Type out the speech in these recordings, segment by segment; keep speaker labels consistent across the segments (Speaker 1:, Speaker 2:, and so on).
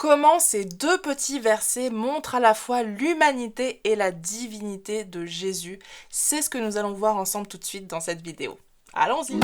Speaker 1: comment ces deux petits versets montrent à la fois l'humanité et la divinité de Jésus. C'est ce que nous allons voir ensemble tout de suite dans cette vidéo. Allons-y!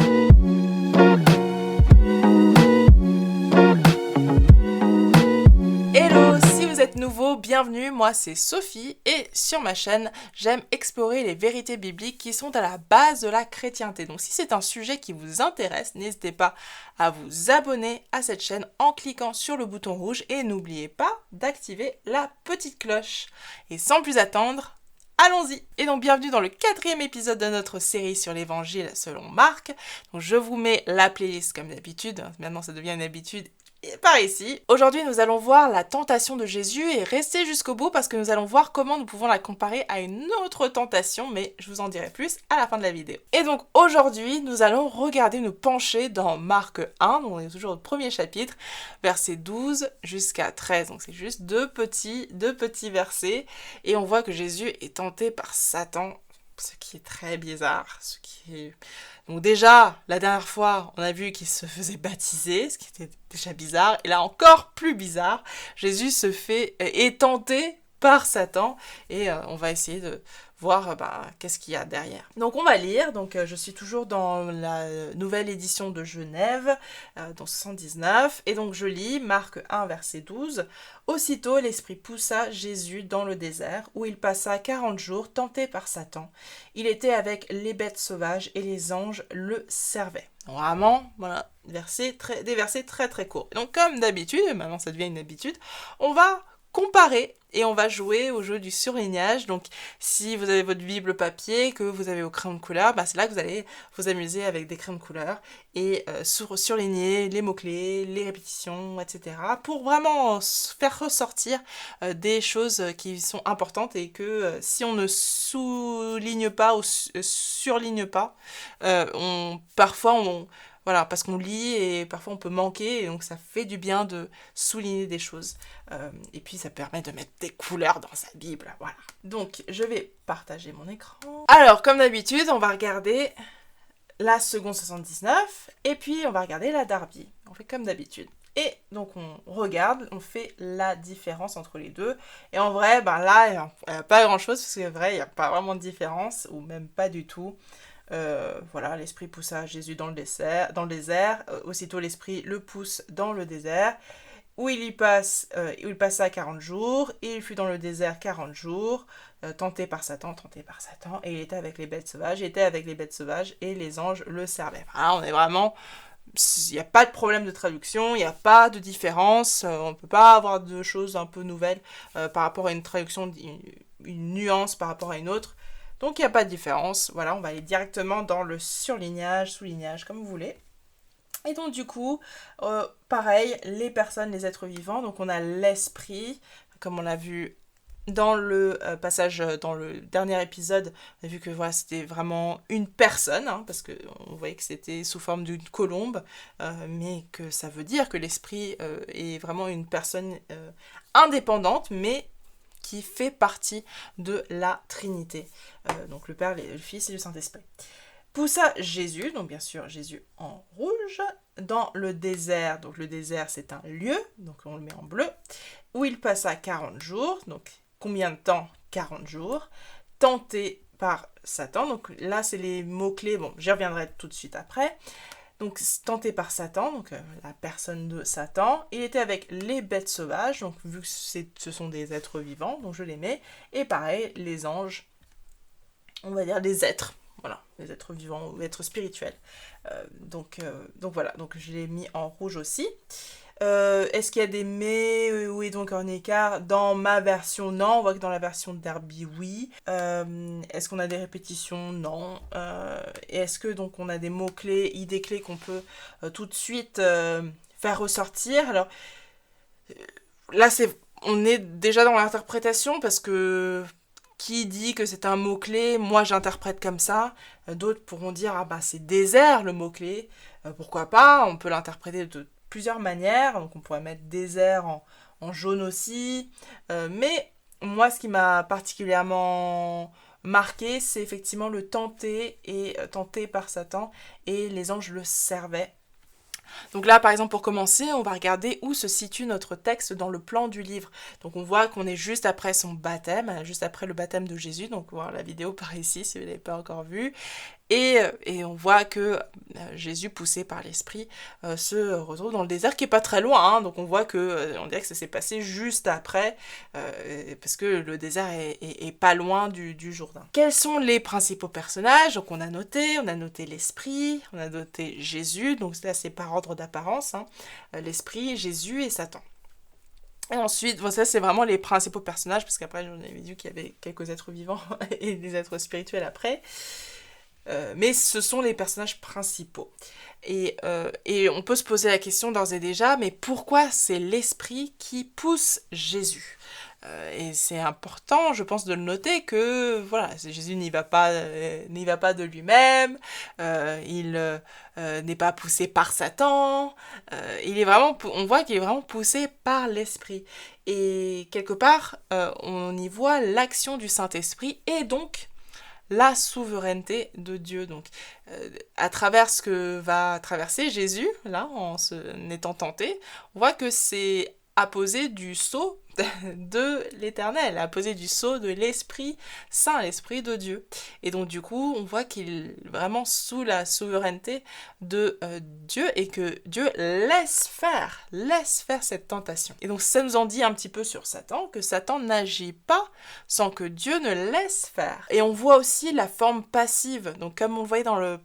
Speaker 1: Hello, si vous êtes nouveau, bienvenue, moi c'est Sophie et sur ma chaîne, j'aime explorer les vérités bibliques qui sont à la base de la chrétienté. Donc si c'est un sujet qui vous intéresse, n'hésitez pas à vous abonner à cette chaîne en cliquant sur le bouton rouge et n'oubliez pas d'activer la petite cloche. Et sans plus attendre, allons-y! Et donc bienvenue dans le 4e épisode de notre série sur l'évangile selon Marc. Donc je vous mets la playlist comme d'habitude, maintenant ça devient une habitude. Et par ici, aujourd'hui nous allons voir la tentation de Jésus et restez jusqu'au bout parce que nous allons voir comment nous pouvons la comparer à une autre tentation, mais je vous en dirai plus à la fin de la vidéo. Et donc aujourd'hui nous allons nous pencher dans Marc 1, donc on est toujours au premier chapitre, versets 12 jusqu'à 13, donc c'est juste deux petits versets, et on voit que Jésus est tenté par Satan, ce qui est très bizarre, Donc déjà, la dernière fois, on a vu qu'il se faisait baptiser, ce qui était déjà bizarre, et là encore plus bizarre, Jésus est tenté par Satan, et on va essayer de voir qu'est-ce qu'il y a derrière. Donc on va lire, je suis toujours dans la nouvelle édition de Genève, dans 79, et donc je lis Marc 1, verset 12. « Aussitôt l'Esprit poussa Jésus dans le désert, où il passa 40 jours tenté par Satan. Il était avec les bêtes sauvages, et les anges le servaient. » Vraiment, voilà, des versets très très courts. Et donc comme d'habitude, maintenant ça devient une habitude, on va comparer et on va jouer au jeu du surlignage. Donc si vous avez votre Bible papier, que vous avez au crayon de couleur, c'est là que vous allez vous amuser avec des crayons de couleur et surligner les mots-clés, les répétitions, etc. pour vraiment faire ressortir des choses qui sont importantes et que si on ne souligne pas ou surligne pas, voilà, parce qu'on lit et parfois on peut manquer, et donc ça fait du bien de souligner des choses. Et puis ça permet de mettre des couleurs dans sa Bible, voilà. Donc je vais partager mon écran. Alors comme d'habitude, on va regarder la seconde 79, et puis on va regarder la Darby. On fait comme d'habitude. Et donc on regarde, on fait la différence entre les deux. Et en vrai, là, il n'y a pas grand-chose, parce que vrai, il n'y a pas vraiment de différence, ou même pas du tout. Voilà, l'Esprit poussa Jésus dans le désert. Aussitôt l'Esprit le pousse dans le désert, où il passa 40 jours, et il fut dans le désert 40 jours, tenté par Satan, et il était avec les bêtes sauvages, et les anges le servaient. Voilà, on est vraiment... Il n'y a pas de problème de traduction, il n'y a pas de différence, on ne peut pas avoir de choses un peu nouvelles par rapport à une traduction, une nuance par rapport à une autre. Donc il n'y a pas de différence, voilà, on va aller directement dans le surlignage, soulignage, comme vous voulez. Et donc du coup, pareil, les personnes, les êtres vivants, donc on a l'esprit, comme on l'a vu dans le passage, dans le dernier épisode, on a vu que voilà, c'était vraiment une personne, parce qu'on voyait que c'était sous forme d'une colombe, mais que ça veut dire que l'esprit est vraiment une personne indépendante, mais qui fait partie de la Trinité. Donc le Père, le Fils et le Saint-Esprit. Poussa Jésus, donc bien sûr Jésus en rouge, dans le désert. Donc le désert c'est un lieu, donc on le met en bleu, où il passa 40 jours, donc combien de temps? 40 jours, tenté par Satan. Donc là c'est les mots-clés, bon j'y reviendrai tout de suite après. Donc tenté par Satan, donc la personne de Satan. Il était avec les bêtes sauvages, donc vu que ce sont des êtres vivants, donc je les mets. Et pareil, les anges, on va dire des êtres, voilà, les êtres vivants ou êtres spirituels. Donc voilà, donc je l'ai mis en rouge aussi. Est-ce qu'il y a des mais oui, donc en écart? Dans ma version, non. On voit que dans la version de Darby, oui. Est-ce qu'on a des répétitions? Non. Et est-ce que donc on a des mots-clés, idées-clés qu'on peut tout de suite faire ressortir? Alors, là, on est déjà dans l'interprétation, parce que qui dit que c'est un mot-clé? Moi, j'interprète comme ça. D'autres pourront dire, c'est désert, le mot-clé. Pourquoi pas? On peut l'interpréter de plusieurs manières, donc on pourrait mettre désert en jaune aussi, mais moi ce qui m'a particulièrement marqué, c'est effectivement le tenté par Satan, et les anges le servaient. Donc là, par exemple, pour commencer, on va regarder où se situe notre texte dans le plan du livre. Donc on voit qu'on est juste après son baptême, juste après le baptême de Jésus. Donc voir la vidéo par ici si vous ne l'avez pas encore vue. Et on voit que Jésus, poussé par l'Esprit, se retrouve dans le désert, qui est pas très loin, hein. Donc on voit que on dirait que ça s'est passé juste après, parce que le désert est pas loin du Jourdain. Quels sont les principaux personnages? Donc on a noté l'Esprit, on a noté Jésus, donc là c'est par ordre d'apparence, hein. L'Esprit, Jésus et Satan. Et ensuite, bon, ça c'est vraiment les principaux personnages, parce qu'après j'en avais vu qu'il y avait quelques êtres vivants et des êtres spirituels après. Mais ce sont les personnages principaux. Et on peut se poser la question d'ores et déjà, mais pourquoi c'est l'Esprit qui pousse Jésus? Et c'est important, je pense, de le noter que voilà, Jésus n'y va pas de lui-même, il n'est pas poussé par Satan, on voit qu'il est vraiment poussé par l'Esprit. Et quelque part, on y voit l'action du Saint-Esprit et donc la souveraineté de Dieu. Donc, à travers ce que va traverser Jésus, là, en étant tenté, on voit que c'est apposé du sceau de l'Éternel, apposé du sceau de l'Esprit Saint, l'Esprit de Dieu. Et donc du coup, on voit qu'il est vraiment sous la souveraineté de Dieu et que Dieu laisse faire cette tentation. Et donc ça nous en dit un petit peu sur Satan, que Satan n'agit pas sans que Dieu ne laisse faire. Et on voit aussi la forme passive. Donc comme on le voyait dans le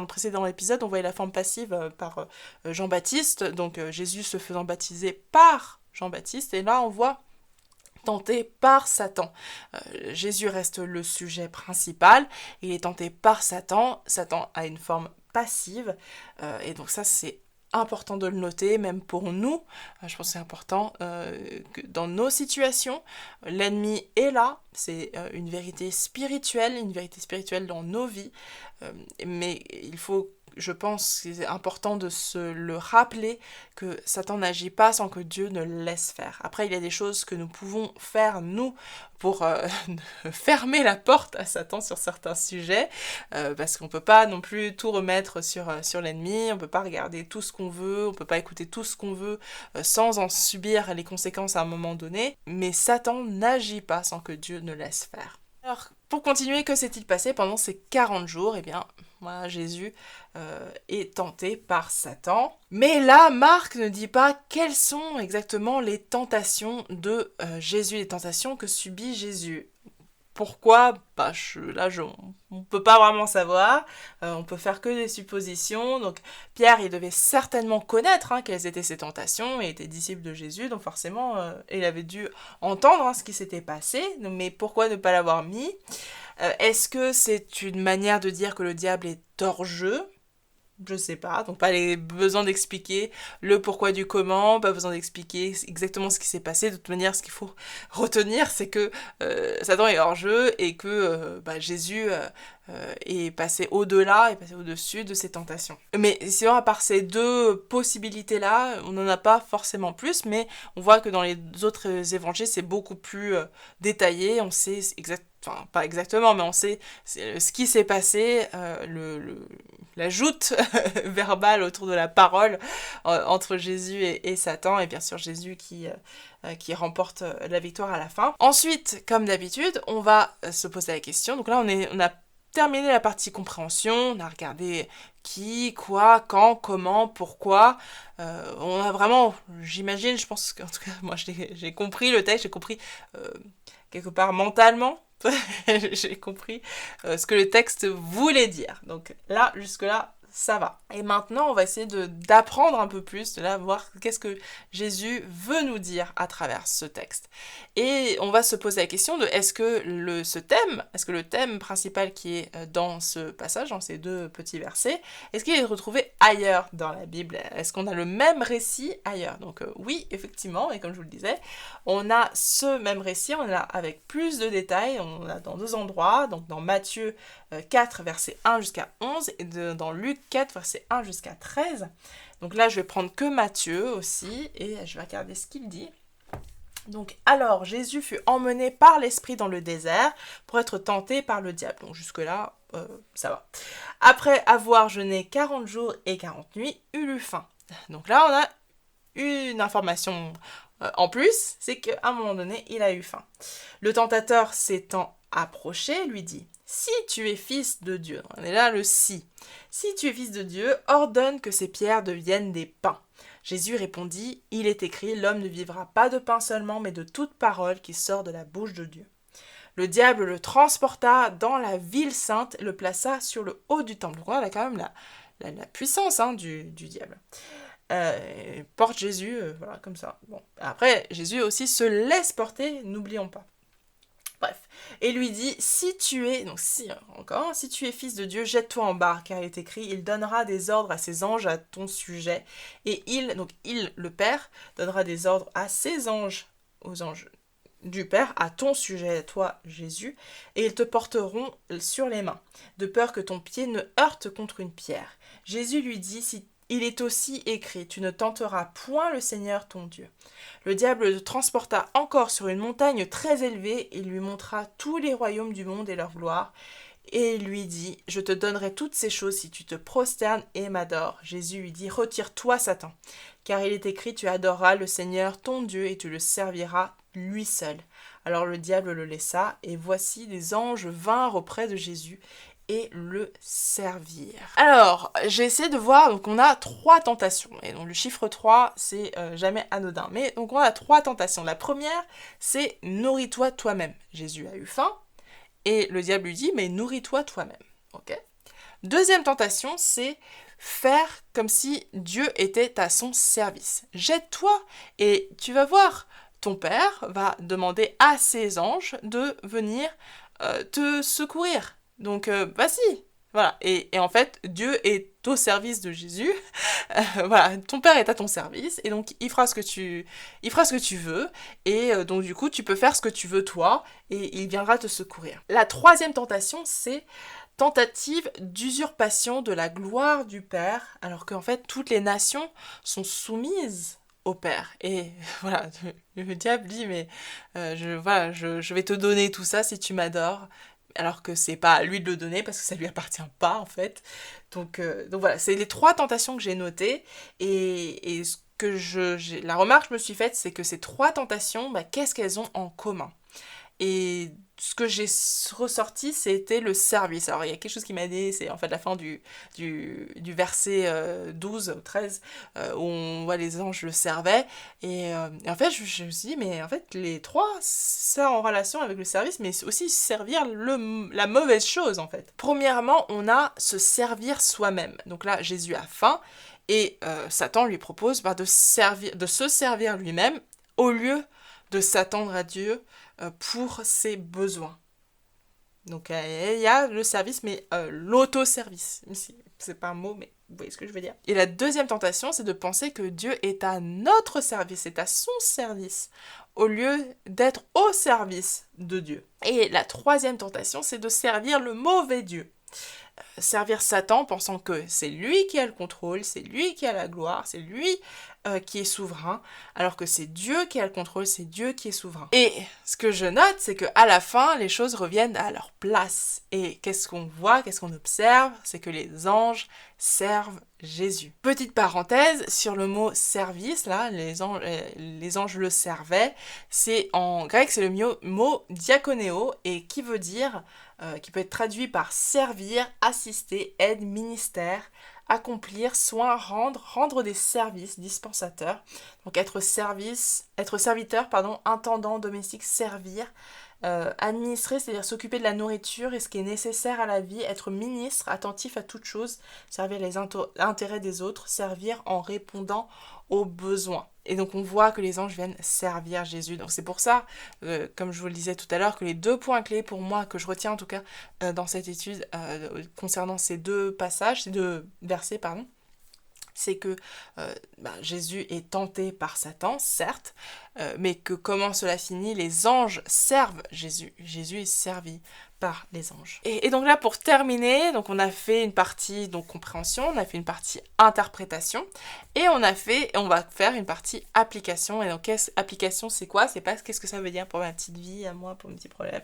Speaker 1: précédent épisode, on voyait la forme passive par Jean-Baptiste, donc Jésus se faisant baptiser par Jean-Baptiste, et là on voit tenté par Satan. Jésus reste le sujet principal, il est tenté par Satan, Satan a une forme passive, et donc ça c'est important de le noter, même pour nous, je pense que c'est important que dans nos situations, l'ennemi est là, c'est une vérité spirituelle dans nos vies, mais il faut, je pense que c'est important de se le rappeler que Satan n'agit pas sans que Dieu ne le laisse faire. Après, il y a des choses que nous pouvons faire, nous, pour fermer la porte à Satan sur certains sujets, parce qu'on ne peut pas non plus tout remettre sur l'ennemi, on ne peut pas regarder tout ce qu'on veut, on ne peut pas écouter tout ce qu'on veut sans en subir les conséquences à un moment donné, mais Satan n'agit pas sans que Dieu ne laisse faire. Alors, pour continuer, que s'est-il passé pendant ces 40 jours? Eh bien, voilà, Jésus est tenté par Satan. Mais là, Marc ne dit pas quelles sont exactement les tentations de Jésus, les tentations que subit Jésus. Pourquoi? On ne peut pas vraiment savoir, on peut faire que des suppositions. Donc Pierre, il devait certainement connaître quelles étaient ses tentations, il était disciple de Jésus, donc forcément il avait dû entendre ce qui s'était passé, mais pourquoi ne pas l'avoir mis? Est-ce que c'est une manière de dire que le diable est hors jeu? Je sais pas, donc pas besoin d'expliquer le pourquoi du comment, pas besoin d'expliquer exactement ce qui s'est passé. De toute manière, ce qu'il faut retenir, c'est que Satan est hors jeu et que Jésus est passé au-delà, est passé au-dessus de ses tentations. Mais sinon, à part ces deux possibilités-là, on n'en a pas forcément plus, mais on voit que dans les autres évangiles, c'est beaucoup plus détaillé, on sait enfin pas exactement, mais on sait ce qui s'est passé, la joute verbale autour de la parole entre Jésus et Satan, et bien sûr Jésus qui remporte la victoire à la fin. Ensuite, comme d'habitude, on va se poser la question. Donc là, on a terminé la partie compréhension, on a regardé qui, quoi, quand, comment, pourquoi. On a vraiment, j'imagine, je pense qu'en tout cas, moi j'ai compris le texte, j'ai compris quelque part mentalement, j'ai compris ce que le texte voulait dire. Donc là, jusque-là, ça va. Et maintenant, on va essayer d'apprendre un peu plus, de voir qu'est-ce que Jésus veut nous dire à travers ce texte. Et on va se poser la question de est-ce que le thème principal qui est dans ce passage, dans ces deux petits versets, est-ce qu'il est retrouvé ailleurs dans la Bible? Est-ce qu'on a le même récit ailleurs? Donc oui, effectivement, et comme je vous le disais, on a ce même récit, on l'a avec plus de détails, on l'a dans deux endroits, donc dans Matthieu 4, versets 1 jusqu'à 11, et dans Luc 4, versets 1 jusqu'à 13. Donc là, je vais prendre que Matthieu aussi, et je vais regarder ce qu'il dit. Donc, alors, Jésus fut emmené par l'Esprit dans le désert pour être tenté par le diable. Donc jusque-là, ça va. Après avoir jeûné 40 jours et 40 nuits, il eut faim. Donc là, on a une information en plus, c'est qu'à un moment donné, il a eu faim. Le tentateur s'étant approché, lui dit « Si tu es fils de Dieu », on est là le « si ». « Si tu es fils de Dieu, ordonne que ces pierres deviennent des pains. » Jésus répondit « Il est écrit, l'homme ne vivra pas de pain seulement, mais de toute parole qui sort de la bouche de Dieu. » Le diable le transporta dans la ville sainte et le plaça sur le haut du temple. Donc on a quand même la puissance du diable. Porte Jésus, voilà, comme ça. Bon. Après, Jésus aussi se laisse porter, n'oublions pas. Bref. Et lui dit, si tu es fils de Dieu, jette-toi en bas, car il est écrit, il donnera des ordres à ses anges à ton sujet. Et le Père, donnera des ordres à ses anges, aux anges du Père, à ton sujet, toi, Jésus, et ils te porteront sur les mains, de peur que ton pied ne heurte contre une pierre. Jésus lui dit, il est aussi écrit, tu ne tenteras point le Seigneur ton Dieu. Le diable le transporta encore sur une montagne très élevée et lui montra tous les royaumes du monde et leur gloire, et lui dit, je te donnerai toutes ces choses si tu te prosternes et m'adores. Jésus lui dit, retire-toi, Satan, car il est écrit, tu adoreras le Seigneur ton Dieu et tu le serviras lui seul. Alors le diable le laissa, et voici des anges vinrent auprès de Jésus et le servirent. Alors, j'ai essayé de voir, donc on a 3 tentations, et donc le chiffre 3, c'est jamais anodin, mais donc on a 3 tentations. La première, c'est nourris-toi toi-même. Jésus a eu faim, et le diable lui dit, mais nourris-toi toi-même. Ok. Deuxième tentation, c'est faire comme si Dieu était à son service. Jette-toi, et tu vas voir, ton père va demander à ses anges de venir te secourir. Donc, vas-y. Voilà. Et en fait, Dieu est au service de Jésus. Voilà. Ton père est à ton service. Et donc, il fera ce que tu veux. Et donc, du coup, tu peux faire ce que tu veux toi. Et il viendra te secourir. La troisième tentation, c'est tentative d'usurpation de la gloire du Père. Alors qu'en fait, toutes les nations sont soumises au Père. Et voilà, le diable dit, mais je vais te donner tout ça si tu m'adores. Alors que c'est pas à lui de le donner parce que ça lui appartient pas en fait. Donc voilà, c'est les 3 tentations que j'ai notées et ce que la remarque que je me suis faite, c'est que ces 3 tentations, qu'est-ce qu'elles ont en commun? Et ce que j'ai ressorti, c'était le service. Alors, il y a quelque chose qui m'a aidé, c'est en fait la fin du verset 12 ou 13, où on voit les anges le servaient. Et en fait, je me suis dit, mais en fait, les 3, ça en relation avec le service, mais aussi servir la mauvaise chose, en fait. Premièrement, on a se servir soi-même. Donc là, Jésus a faim, et Satan lui propose de se servir lui-même, au lieu de s'attendre à Dieu pour ses besoins. Donc il y a le service, mais l'autoservice. C'est pas un mot, mais vous voyez ce que je veux dire. Et la deuxième tentation, c'est de penser que Dieu est à notre service, est à son service, au lieu d'être au service de Dieu. Et la troisième tentation, c'est de servir le mauvais Dieu. Servir Satan pensant que c'est lui qui a le contrôle, c'est lui qui a la gloire, c'est lui qui est souverain, alors que c'est Dieu qui a le contrôle, c'est Dieu qui est souverain. Et ce que je note, c'est qu'à la fin, les choses reviennent à leur place. Et qu'est-ce qu'on voit, qu'est-ce qu'on observe? C'est que les anges servent Jésus. Petite parenthèse sur le mot service, là, les anges le servaient. En grec, c'est le mot diakonéo, et qui veut dire, qui peut être traduit par servir, assister, aide, ministère, accomplir, soin, rendre des services, dispensateur. Donc être serviteur, intendant, domestique, servir. Administrer, c'est-à-dire s'occuper de la nourriture et ce qui est nécessaire à la vie, être ministre, attentif à toute chose, servir les intérêts des autres, servir en répondant aux besoins. Et donc on voit que les anges viennent servir Jésus. Donc c'est pour ça, comme je vous le disais tout à l'heure, que les 2 points clés pour moi, que je retiens en tout cas dans cette étude concernant ces 2 passages, ces 2 versets, c'est que Jésus est tenté par Satan, certes, mais que comment cela finit, les anges servent Jésus. Jésus est servi par les anges. Et donc là, pour terminer, donc on a fait une partie donc compréhension, on a fait une partie interprétation, et on va faire une partie application. Et donc application, c'est quoi? C'est pas qu'est-ce que ça veut dire pour ma petite vie, à moi, pour mes petits problèmes.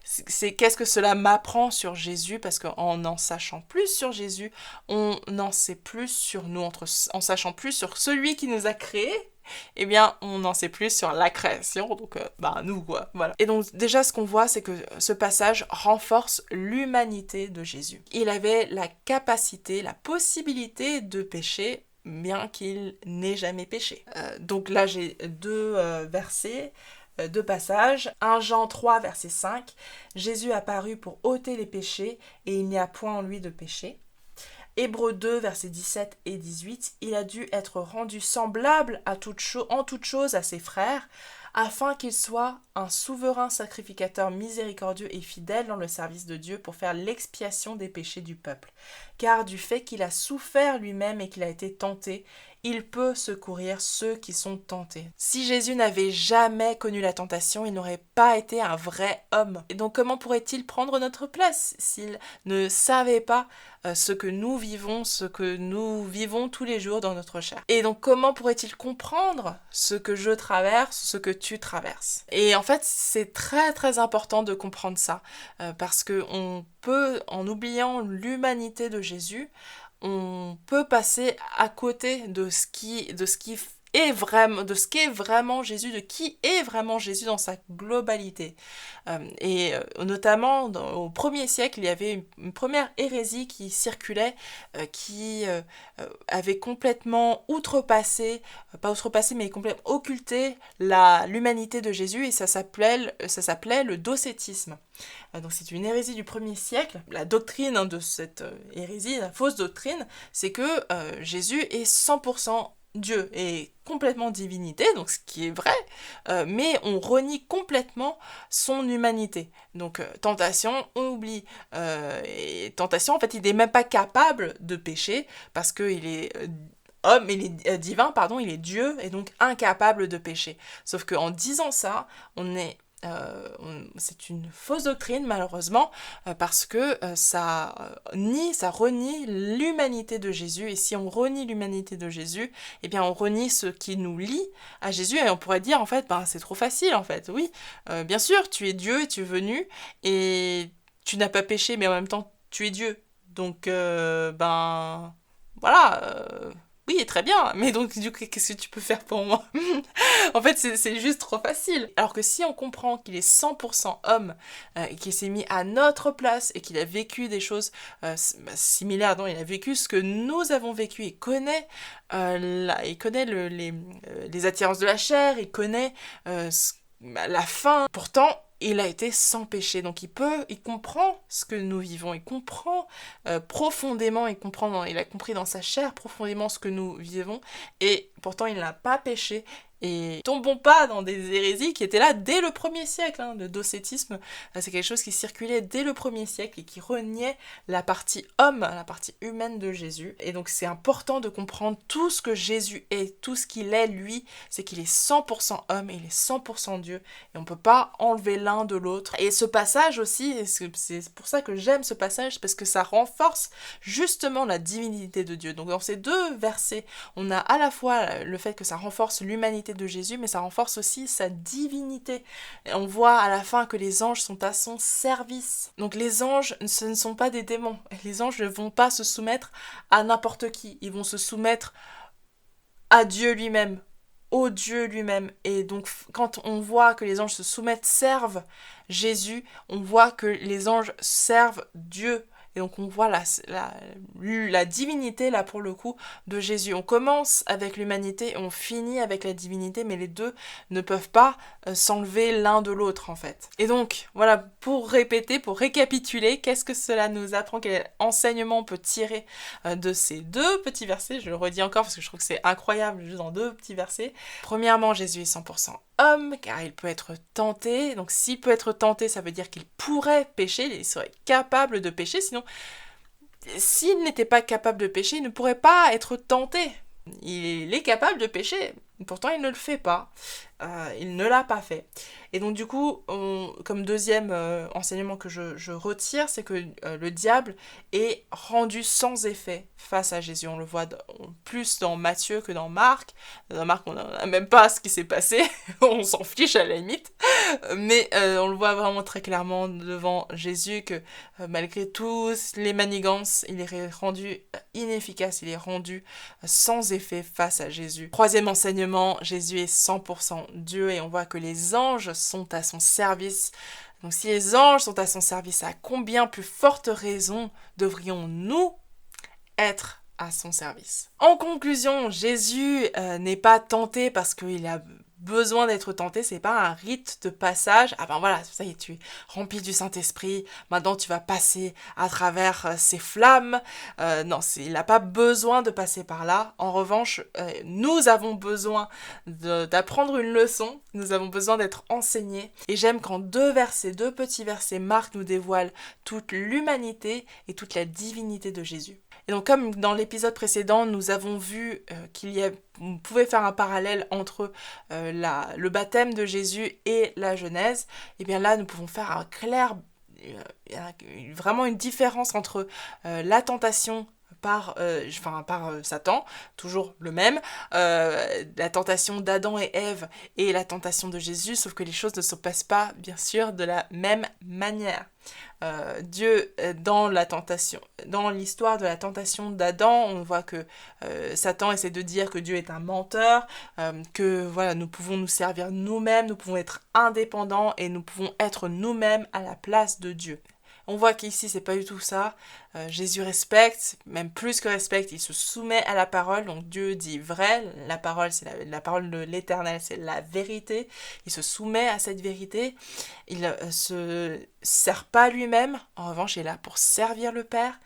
Speaker 1: C'est qu'est-ce que cela m'apprend sur Jésus, parce qu'en en sachant plus sur Jésus, on en sait plus sur nous, en sachant plus sur celui qui nous a créés. Eh bien, on en sait plus sur la création, donc nous quoi, voilà. Et donc déjà ce qu'on voit, c'est que ce passage renforce l'humanité de Jésus. Il avait la capacité, la possibilité de pécher, bien qu'il n'ait jamais péché. Donc là j'ai deux versets, deux passages. 1 Jean 3, verset 5, Jésus apparut pour ôter les péchés, et il n'y a point en lui de péché. Hébreux 2, versets 17 et 18, il a dû être rendu semblable en toute chose à ses frères, afin qu'il soit un souverain sacrificateur miséricordieux et fidèle dans le service de Dieu pour faire l'expiation des péchés du peuple. Car du fait qu'il a souffert lui-même et qu'il a été tenté, il peut secourir ceux qui sont tentés. Si Jésus n'avait jamais connu la tentation, il n'aurait pas été un vrai homme. Et donc comment pourrait-il prendre notre place s'il ne savait pas ce que nous vivons tous les jours dans notre chair? Et donc comment pourrait-il comprendre ce que je traverse, ce que tu traverses? Et en fait, c'est très très important de comprendre ça, parce que on peut, en oubliant l'humanité de Jésus, on peut passer à côté de ce qu'est vraiment Jésus, de qui est vraiment Jésus dans sa globalité. Notamment au 1er siècle, il y avait une première hérésie qui circulait, qui avait complètement complètement occulté l'humanité de Jésus, et ça s'appelait le docétisme. Donc c'est une hérésie du 1er siècle. La doctrine de cette hérésie, la fausse doctrine, c'est que Jésus est 100% Dieu et complètement divinité, donc ce qui est vrai, mais on renie complètement son humanité. Donc tentation, on oublie. Et tentation, en fait, il n'est même pas capable de pécher parce qu'il est homme, il est divin, pardon, il est Dieu et donc incapable de pécher. Sauf qu'en disant ça, c'est une fausse doctrine malheureusement, parce que ça renie l'humanité de Jésus, et si on renie l'humanité de Jésus, eh bien on renie ce qui nous lie à Jésus, et on pourrait dire en fait c'est trop facile en fait, oui, bien sûr tu es Dieu et tu es venu et tu n'as pas péché, mais en même temps tu es Dieu, donc voilà, oui, très bien, mais donc du coup, qu'est-ce que tu peux faire pour moi? En fait, c'est juste trop facile. Alors que si on comprend qu'il est 100% homme, et qu'il s'est mis à notre place, et qu'il a vécu des choses similaires, il a vécu ce que nous avons vécu, il connaît les attirances de la chair, il connaît la faim. Pourtant, il a été sans péché, donc il comprend ce que nous vivons, il comprend profondément, il a compris dans sa chair profondément ce que nous vivons, et pourtant il n'a pas péché. Et tombons pas dans des hérésies qui étaient là dès le 1er siècle. Le docétisme, c'est quelque chose qui circulait dès le 1er siècle et qui reniait la partie homme, la partie humaine de Jésus. Et donc c'est important de comprendre tout ce que Jésus est, tout ce qu'il est lui, c'est qu'il est 100% homme et il est 100% Dieu. Et on peut pas enlever l'un de l'autre. Et ce passage aussi, c'est pour ça que j'aime ce passage, parce que ça renforce justement la divinité de Dieu. Donc dans ces deux versets, on a à la fois le fait que ça renforce l'humanité de Jésus, mais ça renforce aussi sa divinité. Et on voit à la fin que les anges sont à son service. Donc les anges, ce ne sont pas des démons. Les anges ne vont pas se soumettre à n'importe qui. Ils vont se soumettre à Dieu lui-même, au Dieu lui-même. Et donc quand on voit que les anges se soumettent, servent Jésus, on voit que les anges servent Dieu. Et donc on voit la divinité, là pour le coup, de Jésus. On commence avec l'humanité et on finit avec la divinité, mais les deux ne peuvent pas s'enlever l'un de l'autre en fait. Et donc voilà, pour récapituler, qu'est-ce que cela nous apprend, quel enseignement on peut tirer de ces deux petits versets? Je le redis encore parce que je trouve que c'est incroyable, juste dans deux petits versets. Premièrement, Jésus est 100% homme, car il peut être tenté. Donc s'il peut être tenté, ça veut dire qu'il pourrait pécher, il serait capable de pécher, sinon s'il n'était pas capable de pécher, il ne pourrait pas être tenté. Il est capable de pécher, pourtant il ne le fait pas. il ne l'a pas fait. Et donc du coup, comme deuxième enseignement que je retire, c'est que le diable est rendu sans effet face à Jésus. On le voit plus dans Matthieu que dans Marc. Dans Marc, on n'a même pas ce qui s'est passé, on s'en fiche à la limite. Mais on le voit vraiment très clairement devant Jésus que malgré tous les manigances, il est rendu inefficace, il est rendu sans effet face à Jésus. Troisième enseignement, Jésus est 100% Dieu et on voit que les anges sont à son service. Donc si les anges sont à son service, à combien plus forte raison devrions-nous être à son service? En conclusion, Jésus n'est pas tenté parce qu'il a besoin d'être tenté, c'est pas un rite de passage. Ah ben voilà, ça y est, tu es rempli du Saint-Esprit, maintenant tu vas passer à travers ces flammes. Non, il n'a pas besoin de passer par là. En revanche, nous avons besoin d'apprendre une leçon, nous avons besoin d'être enseignés. Et j'aime quand deux petits versets, Marc nous dévoile toute l'humanité et toute la divinité de Jésus. Et donc comme dans l'épisode précédent, nous avons vu on pouvait faire un parallèle entre le baptême de Jésus et la Genèse, et bien là nous pouvons faire vraiment une différence entre la tentation par Satan, toujours le même, la tentation d'Adam et Ève et la tentation de Jésus, sauf que les choses ne se passent pas, bien sûr, de la même manière. Dieu, dans l'histoire de la tentation d'Adam, on voit que Satan essaie de dire que Dieu est un menteur, que voilà, nous pouvons nous servir nous-mêmes, nous pouvons être indépendants et nous pouvons être nous-mêmes à la place de Dieu. On voit qu'ici, c'est pas du tout ça. Jésus respecte, même plus que respecte, il se soumet à la parole. Donc Dieu dit vrai, la parole, c'est la parole de l'Éternel, c'est la vérité. Il se soumet à cette vérité. Il se sert pas lui-même. En revanche, il est là pour servir le Père.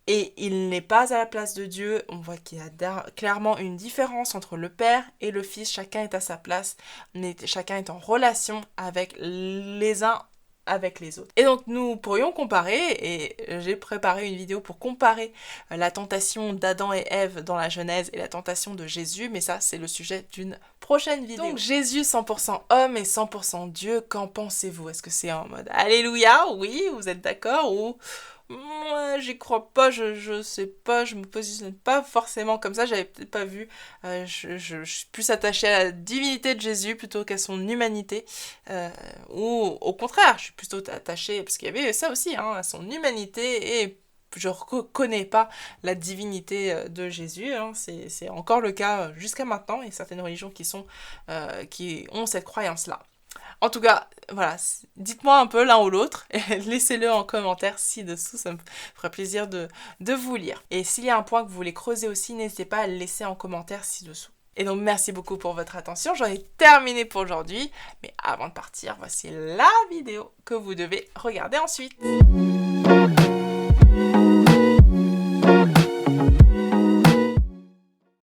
Speaker 1: Et il n'est pas à la place de Dieu. On voit qu'il y a clairement une différence entre le Père et le Fils. Chacun est à sa place, mais chacun est en relation avec les uns avec les autres. Et donc nous pourrions comparer, et j'ai préparé une vidéo pour comparer la tentation d'Adam et Ève dans la Genèse et la tentation de Jésus, mais ça c'est le sujet d'une prochaine vidéo. Donc Jésus 100% homme et 100% Dieu, qu'en pensez-vous? Est-ce que c'est en mode Alléluia, oui, vous êtes d'accord, ou moi j'y crois pas, je sais pas, je me positionne pas forcément comme ça, j'avais peut-être pas vu, je suis plus attachée à la divinité de Jésus plutôt qu'à son humanité, ou au contraire, je suis plutôt attachée, parce qu'il y avait ça aussi, hein, à son humanité, et je ne reconnais pas la divinité de Jésus, hein. C'est encore le cas jusqu'à maintenant, et certaines religions qui ont cette croyance-là. En tout cas, voilà, dites-moi un peu l'un ou l'autre, et laissez-le en commentaire ci-dessous, ça me ferait plaisir de vous lire. Et s'il y a un point que vous voulez creuser aussi, n'hésitez pas à le laisser en commentaire ci-dessous. Et donc merci beaucoup pour votre attention, j'en ai terminé pour aujourd'hui, mais avant de partir, voici la vidéo que vous devez regarder ensuite.